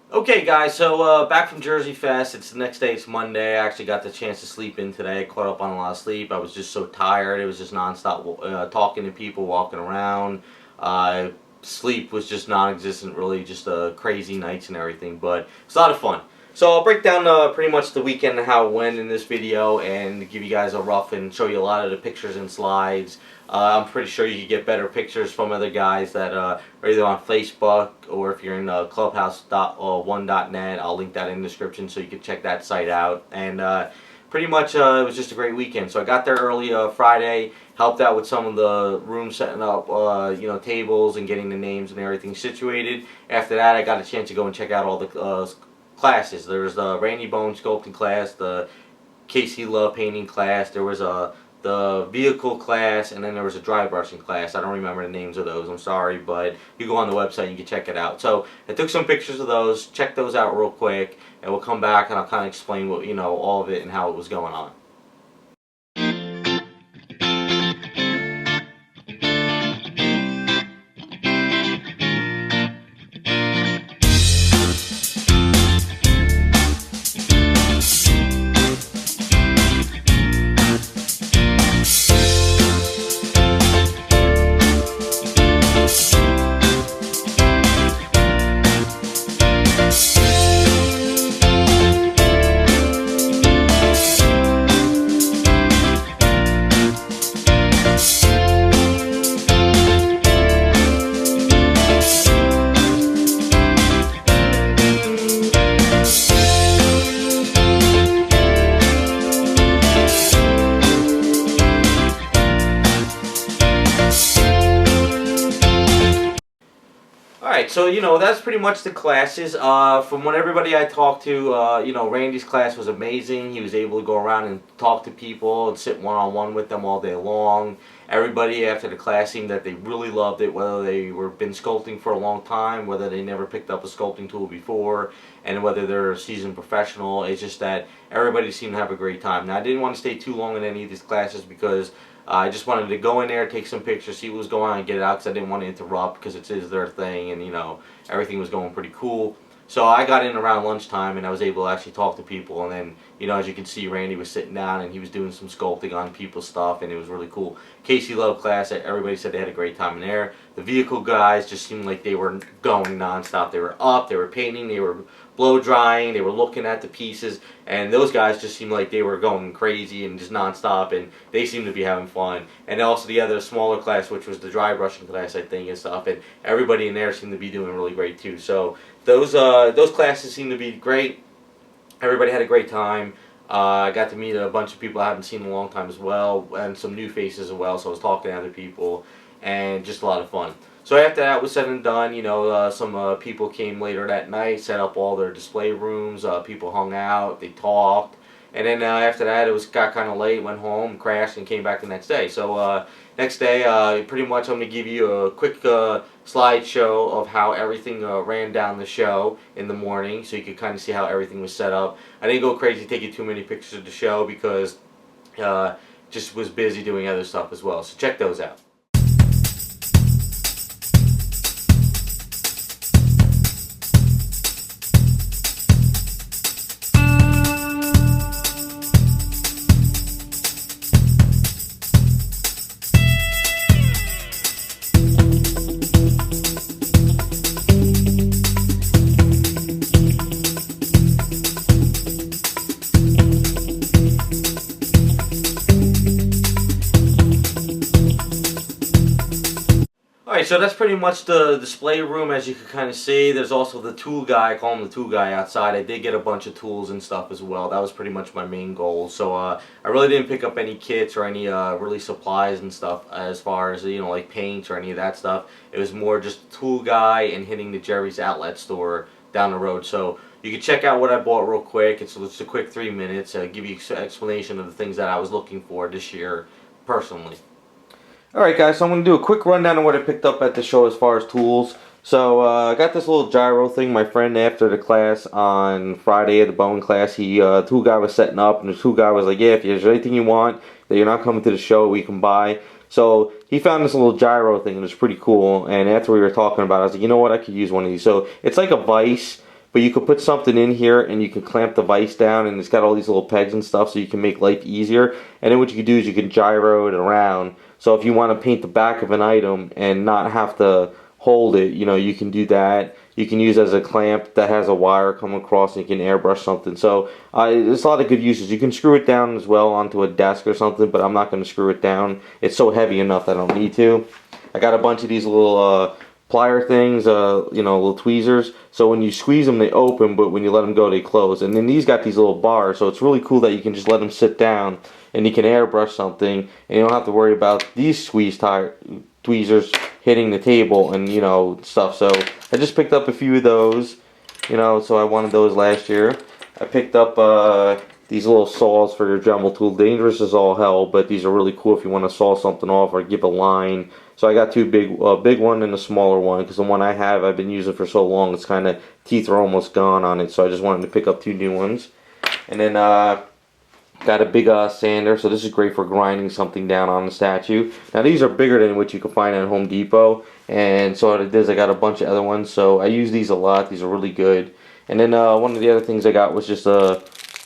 Okay, guys, so back from JerseyFest. It's the next day. It's Monday. I actually got the chance to sleep in today. Caught up on a lot of sleep. I was just so tired. It was just nonstop talking to people, walking around. Uh, Sleep was just non-existent, really, just crazy nights and everything. But it's a lot of fun. So I'll break down pretty much the weekend and how it went in this video and give you guys a rough and show you a lot of the pictures and slides. I'm pretty sure you could get better pictures from other guys that are either on Facebook or if you're in Clubhouse.1.net. I'll link that in the description so you can check that site out. And pretty much it was just a great weekend. So I got there early Friday, helped out with some of the room setting up, tables and getting the names and everything situated. After that, I got a chance to go and check out all the classes. There was the Randy Bone sculpting class, the Casey Love painting class, there was the vehicle class, and then there was a dry brushing class. I don't remember the names of those, I'm sorry, but you go on the website and you can check it out. So I took some pictures of those, check those out real quick, and we'll come back and I'll kind of explain what, all of it and how it was going on. Alright, so that's pretty much the classes. From what everybody I talked to, Randy's class was amazing. He was able to go around and talk to people and sit one-on-one with them all day long. Everybody after the class seemed that they really loved it, whether they were been sculpting for a long time, whether they never picked up a sculpting tool before, and whether they're a seasoned professional. It's just that everybody seemed to have a great time. Now, I didn't want to stay too long in any of these classes because I just wanted to go in there, take some pictures, see what was going on, and get it out because I didn't want to interrupt because it is their thing, and everything was going pretty cool. So I got in around lunchtime and I was able to actually talk to people, and then as you can see, Randy was sitting down and he was doing some sculpting on people's stuff, and it was really cool. Casey Love class, everybody said they had a great time in there. The vehicle guys just seemed like they were going nonstop. They were up, they were painting, they were blow drying, they were looking at the pieces, and those guys just seemed like they were going crazy and just nonstop, and they seemed to be having fun. And also the other smaller class, which was the dry brushing class, I think, and stuff, and everybody in there seemed to be doing really great too. So those classes seemed to be great. Everybody had a great time. I got to meet a bunch of people I haven't seen in a long time as well, and some new faces as well, so I was talking to other people, and just a lot of fun. So after that was said and done, some people came later that night, set up all their display rooms, people hung out, they talked, and then after that it got kind of late, went home, crashed, and came back the next day. So next day, pretty much I'm going to give you a quick slideshow of how everything ran down the show in the morning, so you could kind of see how everything was set up. I didn't go crazy taking too many pictures of the show because just was busy doing other stuff as well. So check those out. Alright, so that's pretty much the display room, as you can kind of see. There's also the tool guy, I call him the tool guy outside. I did get a bunch of tools and stuff as well. That was pretty much my main goal. So I really didn't pick up any kits or any really supplies and stuff as far as, like paints or any of that stuff. It was more just tool guy and hitting the Jerry's outlet store down the road. So you can check out what I bought real quick. It's a quick 3 minutes. Give you an explanation of the things that I was looking for this year personally. Alright guys, so I'm going to do a quick rundown of what I picked up at the show as far as tools. So I got this little gyro thing. My friend after the class on Friday at the bowling class, the tool guy was setting up, and the tool guy was like, yeah, if there's anything you want that you're not coming to the show, we can buy. So he found this little gyro thing, and it was pretty cool, and after we were talking about it, I was like, you know what, I could use one of these. So it's like a vise, but but you could put something in here and you can clamp the vise down, and it's got all these little pegs and stuff, so you can make life easier. And then what you can do is you can gyro it around. So if you want to paint the back of an item and not have to hold it, you know, you can do that. You can use it as a clamp that has a wire coming across, and you can airbrush something. So there's a lot of good uses. You can screw it down as well onto a desk or something, but I'm not going to screw it down. It's so heavy enough that I don't need to. I got a bunch of these little plier things, you know, little tweezers. So when you squeeze them, they open, but when you let them go, they close. And then these got these little bars, so it's really cool that you can just let them sit down and you can airbrush something, and you don't have to worry about these tweezers hitting the table and, you know, stuff. So I just picked up a few of those, you know, so I wanted those last year. I picked up these little saws for your Dremel tool. Dangerous as all hell, but these are really cool if you want to saw something off or give a line. So I got two big one and a smaller one, because the one I have I've been using for so long, it's kind of, teeth are almost gone on it, so I just wanted to pick up two new ones. And then got a big sander, so this is great for grinding something down on the statue. Now these are bigger than what you can find at Home Depot, and so what it is, I got a bunch of other ones, so I use these a lot. These are really good. And then one of the other things I got was just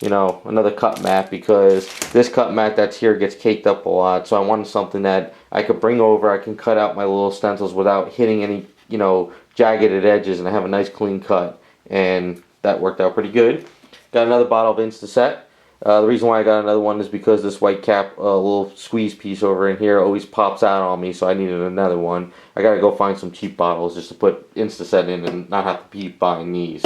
you know, another cut mat, because this cut mat that's here gets caked up a lot, so I wanted something that I could bring over. I can cut out my little stencils without hitting any, you know, jagged edges, and I have a nice clean cut, and that worked out pretty good. Got another bottle of Insta-Set. The reason why I got another one is because this white cap, little squeeze piece over in here, always pops out on me, so I needed another one. I gotta go find some cheap bottles just to put Insta-Set in and not have to keep buying these.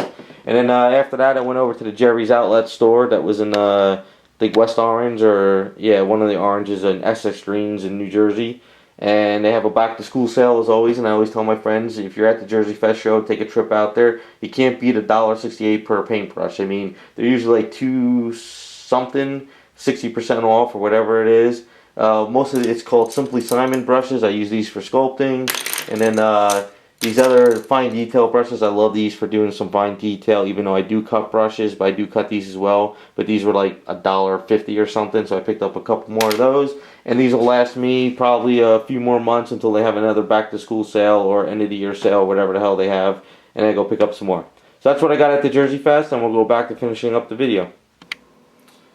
And then after that, I went over to the Jerry's Outlet store that was in, I think, West Orange, or, yeah, one of the oranges in Essex Greens in New Jersey. And they have a back-to-school sale, as always, and I always tell my friends, if you're at the JerseyFest Show, take a trip out there. You can't beat $1.68 per paintbrush. I mean, they're usually like $2-something, 60% off, or whatever it is. Most of it's called Simply Simon brushes. I use these for sculpting. And then these other fine detail brushes, I love these for doing some fine detail, even though I do cut brushes, but I do cut these as well. But these were like $1.50 or something, so I picked up a couple more of those. And these will last me probably a few more months until they have another back-to-school sale or end-of-the-year sale, whatever the hell they have, and I go pick up some more. So that's what I got at the JerseyFest, and we'll go back to finishing up the video.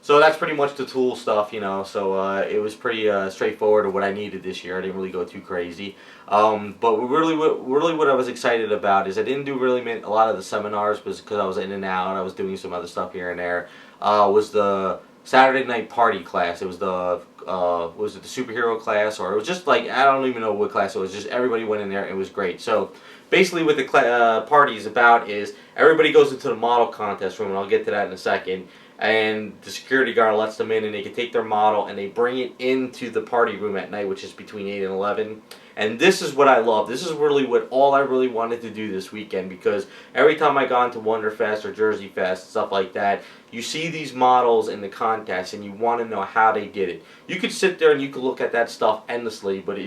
So that's pretty much the tool stuff, you know, so it was pretty straightforward of what I needed this year. I didn't really go too crazy. But really what I was excited about is I didn't do really a lot of the seminars because I was in and out. I was doing some other stuff here and there. Was the Saturday night party class. It was the was it the superhero class, or it was just like, I don't even know what class it was. Just everybody went in there. It was great. So basically what the party is about is everybody goes into the model contest room, and I'll get to that in a second. And the security guard lets them in, and they can take their model and they bring it into the party room at night, which is between 8 and 11. And this is what I love. This is really what all I really wanted to do this weekend, because every time I got into Wonderfest or JerseyFest, stuff like that, you see these models in the contest and you want to know how they did it. You could sit there and you could look at that stuff endlessly, but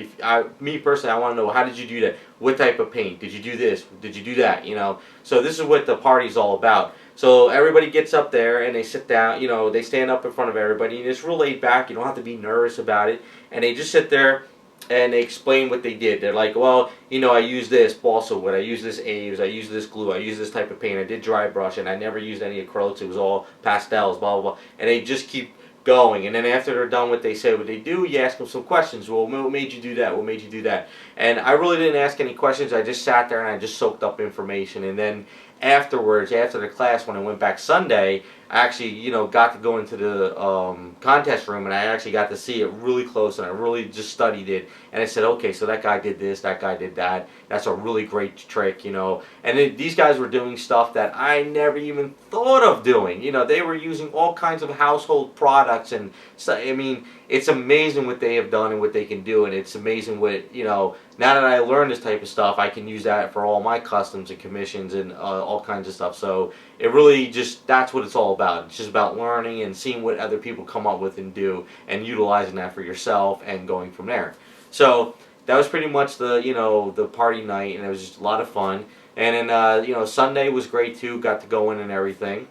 me personally, I want to know, how did you do that? What type of paint? Did you do this? Did you do that? You know? So this is what the party's all about. So everybody gets up there and they sit down, you know, they stand up in front of everybody, and it's real laid back. You don't have to be nervous about it. And they just sit there and they explain what they did. They're like, well, you know, I use this balsa wood, I use this Aves, I use this glue, I use this type of paint, I did dry brush, and I never used any acrylics, it was all pastels, blah, blah, blah. And they just keep going. And then after they're done what they say, what they do, you ask them some questions. Well, what made you do that? What made you do that? And I really didn't ask any questions. I just sat there and I just soaked up information. And then afterwards, after the class, when I went back Sunday, I actually, you know, got to go into the contest room, and I actually got to see it really close, and I really just studied it. And I said, okay, so that guy did this, that guy did that. That's a really great trick, you know. And these guys were doing stuff that I never even thought of doing. You know, they were using all kinds of household products, and so, I mean, it's amazing what they have done and what they can do, and it's amazing what, you know, now that I learned this type of stuff, I can use that for all my customs and commissions and all kinds of stuff. So it really just, that's what it's all about. It's just about learning and seeing what other people come up with and do, and utilizing that for yourself and going from there. So that was pretty much the, you know, the party night, and it was just a lot of fun. And then, you know, Sunday was great too. Got to go in and everything.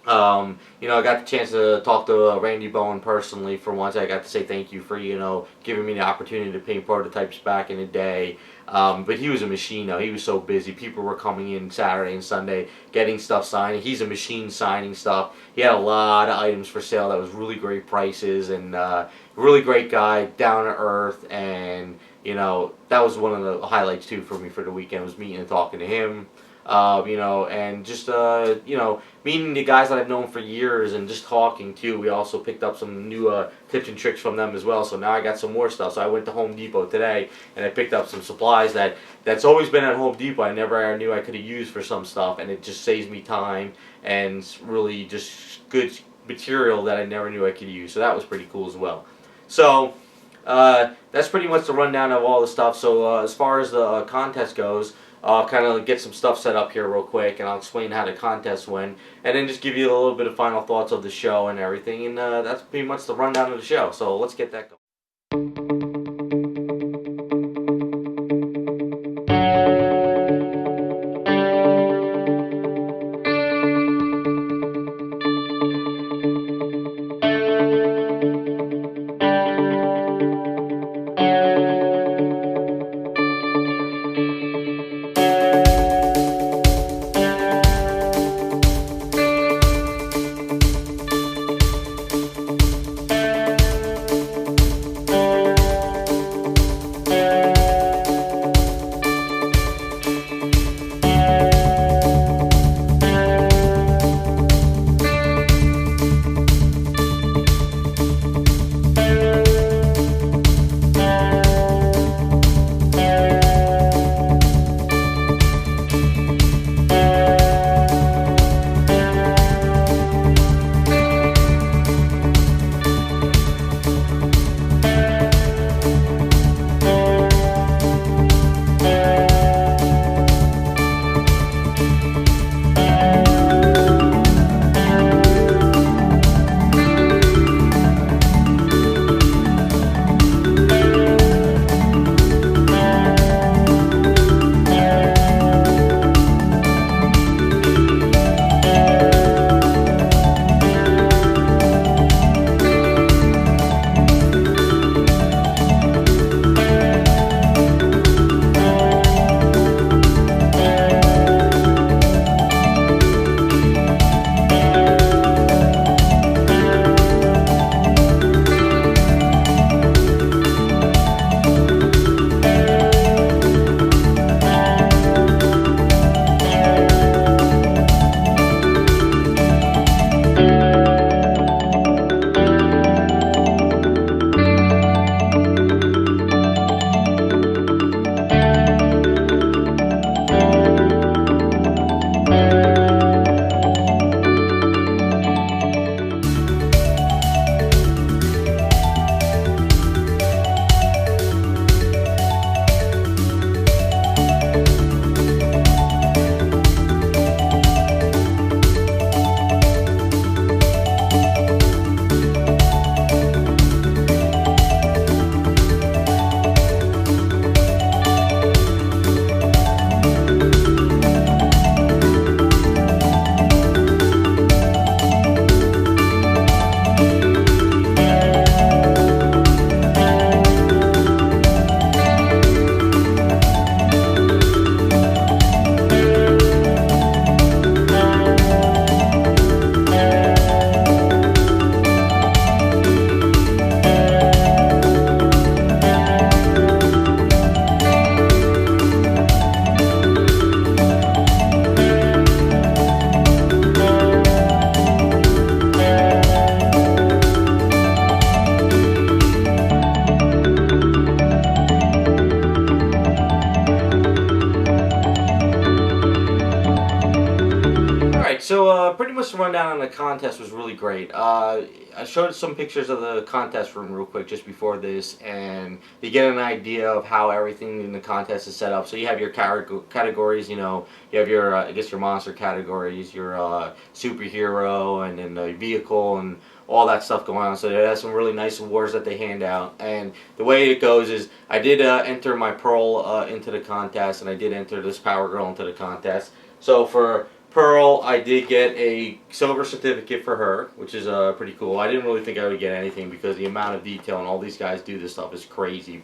I got the chance to talk to Randy Bowen personally for once. I got to say thank you for, giving me the opportunity to paint prototypes back in the day. But he was a machine, though. He was so busy. People were coming in Saturday and Sunday getting stuff signed. He's a machine signing stuff. He had a lot of items for sale that was really great prices, and really great guy, down to earth, and that was one of the highlights too for me for the weekend, was meeting and talking to him. And just meeting the guys that I've known for years and just talking too. We also picked up some new tips and tricks from them as well. So now I got some more stuff. So I went to Home Depot today and I picked up some supplies that's always been at Home Depot. I never knew I could have used for some stuff, and it just saves me time and really just good material that I never knew I could use. So that was pretty cool as well. So that's pretty much the rundown of all the stuff. So as far as the contest goes, I'll kind of get some stuff set up here real quick, and I'll explain how the contest went, and then just give you a little bit of final thoughts of the show and everything, and that's pretty much the rundown of the show. So let's get that going. So pretty much the rundown on the contest was really great. I showed some pictures of the contest room real quick just before this, and you get an idea of how everything in the contest is set up. So you have your categories, you have your, I guess your monster categories, your superhero, and then the vehicle, and all that stuff going on. So it has some really nice awards that they hand out. And the way it goes is, I did enter my Pearl into the contest, and I did enter this Power Girl into the contest. So for Pearl, I did get a silver certificate for her, which is pretty cool. I didn't really think I would get anything because the amount of detail and all these guys do this stuff is crazy.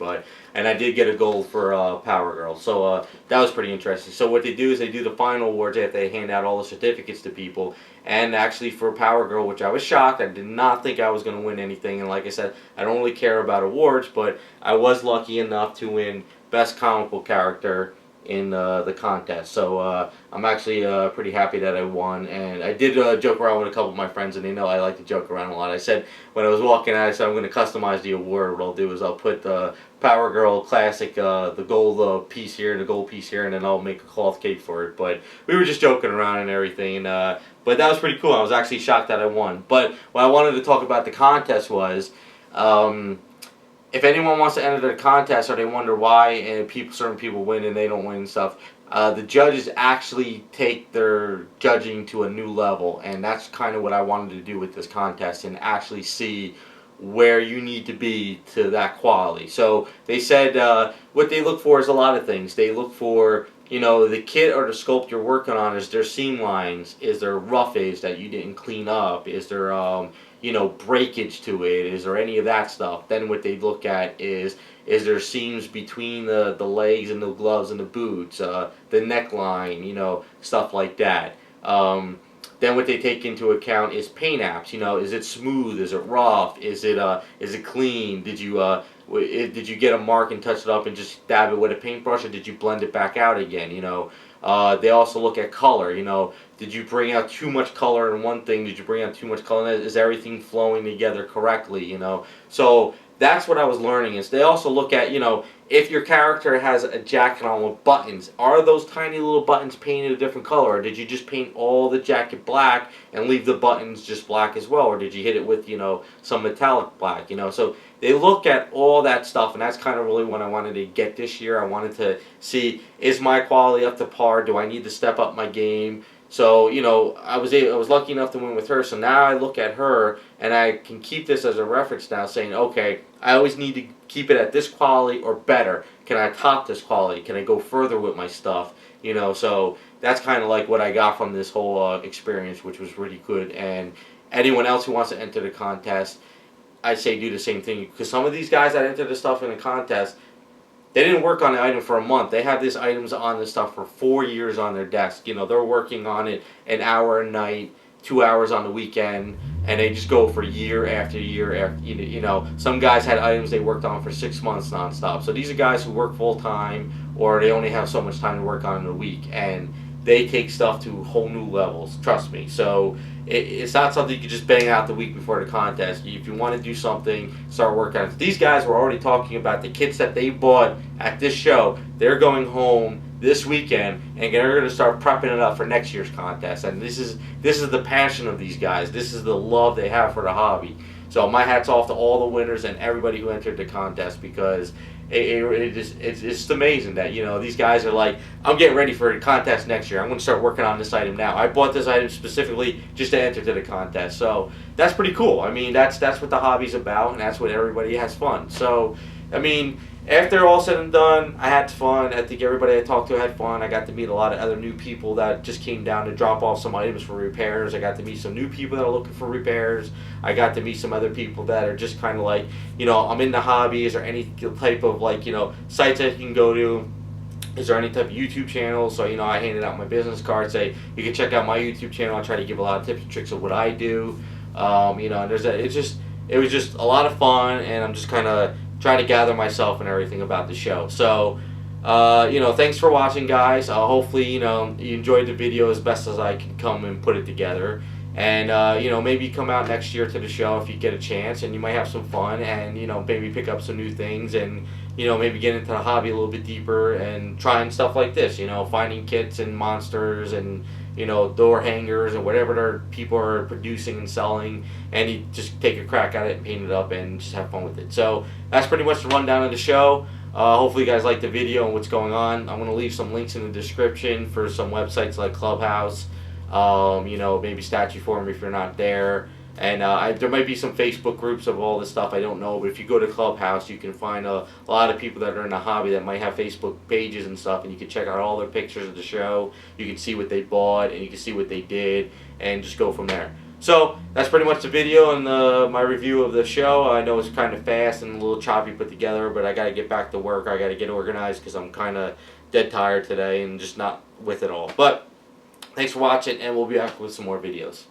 And I did get a gold for Power Girl, so that was pretty interesting. So what they do is they do the final awards after they hand out all the certificates to people. And actually for Power Girl, which I was shocked, I did not think I was going to win anything. And like I said, I don't really care about awards, but I was lucky enough to win Best Comic Book Character in the contest. So I'm actually pretty happy that I won. And I did joke around with a couple of my friends, and they know I like to joke around a lot. I said when I was walking out, I said I'm going to customize the award. What I'll do is I'll put the Power Girl Classic, the gold piece here and the gold piece here, and then I'll make a cloth cake for it. But we were just joking around and everything. But that was pretty cool. I was actually shocked that I won. But what I wanted to talk about the contest was, if anyone wants to enter the contest or they wonder why and certain people win and they don't win and stuff, the judges actually take their judging to a new level, and that's kind of what I wanted to do with this contest and actually see where you need to be to that quality. So they said what they look for is a lot of things. They look for, you know, the kit or the sculpt you're working on. Is there seam lines? Is there rough edge that you didn't clean up? Is there you know, breakage to it? Is there any of that stuff? Then what they look at is there seams between the legs and the gloves and the boots, the neckline, you know, stuff like that. Then what they take into account is paint apps. You know, is it smooth? Is it rough? Is it clean? Did you get a mark and touch it up and just dab it with a paintbrush, or did you blend it back out again? You know, they also look at color. You know, did you bring out too much color in one thing? Did you bring out too much color? Is everything flowing together correctly? You know, so that's what I was learning. Is they also look at, you know, if your character has a jacket on with buttons, are those tiny little buttons painted a different color, or did you just paint all the jacket black and leave the buttons just black as well, or did you hit it with, you know, some metallic black? You know, so they look at all that stuff, and that's kind of really what I wanted to get this year. I wanted to see, is my quality up to par? Do I need to step up my game? So, you know, I was lucky enough to win with her. So now I look at her and I can keep this as a reference now, saying, okay, I always need to keep it at this quality or better. Can I top this quality? Can I go further with my stuff? You know, so that's kind of like what I got from this whole experience, which was really good. And anyone else who wants to enter the contest, I say do the same thing, because some of these guys that enter the stuff in the contest, they didn't work on the item for a month. They have these items on this stuff for 4 years on their desk. You know, they're working on it an hour a night, 2 hours on the weekend, and they just go for year after year after. You know, some guys had items they worked on for 6 months nonstop. So these are guys who work full time, or they only have so much time to work on in a week, and they take stuff to whole new levels. Trust me. So it's not something you can just bang out the week before the contest. If you want to do something, start working on it. These guys were already talking about the kits that they bought at this show. They're going home this weekend, and they're going to start prepping it up for next year's contest. And this is the passion of these guys. This is the love they have for the hobby. So my hat's off to all the winners and everybody who entered the contest, because it's just amazing that, you know, these guys are like, I'm getting ready for a contest next year. I'm going to start working on this item now. I bought this item specifically just to enter to the contest. So that's pretty cool. I mean, that's what the hobby's about, and that's what everybody has fun. So, I mean, after all said and done, I had fun. I think everybody I talked to had fun. I got to meet a lot of other new people that just came down to drop off some items for repairs. I got to meet some new people that are looking for repairs. I got to meet some other people that are just kind of like, you know, I'm in the hobby. Is there any type of, like, you know, sites I can go to? Is there any type of YouTube channel? So, you know, I handed out my business card, say, you can check out my YouTube channel. I try to give a lot of tips and tricks of what I do. You know, and it was just a lot of fun, and I'm just kind of trying to gather myself and everything about the show. So, you know, thanks for watching, guys. Hopefully, you know, you enjoyed the video as best as I can come and put it together. And, you know, maybe come out next year to the show if you get a chance, and you might have some fun, and, you know, maybe pick up some new things, and, you know, maybe get into the hobby a little bit deeper and trying stuff like this, you know, finding kits and monsters and, you know, door hangers and whatever their people are producing and selling, and you just take a crack at it and paint it up and just have fun with it. So that's pretty much the rundown of the show. Hopefully you guys like the video and what's going on. I'm going to leave some links in the description for some websites like Clubhouse, you know, maybe Statue Forum if you're not there. And there might be some Facebook groups of all this stuff, I don't know, but if you go to Clubhouse, you can find a lot of people that are in the hobby that might have Facebook pages and stuff, and you can check out all their pictures of the show. You can see what they bought, and you can see what they did, and just go from there. So that's pretty much the video and my review of the show. I know it's kind of fast and a little choppy put together, but I got to get back to work. I got to get organized because I'm kind of dead tired today and just not with it all. But thanks for watching, and we'll be back with some more videos.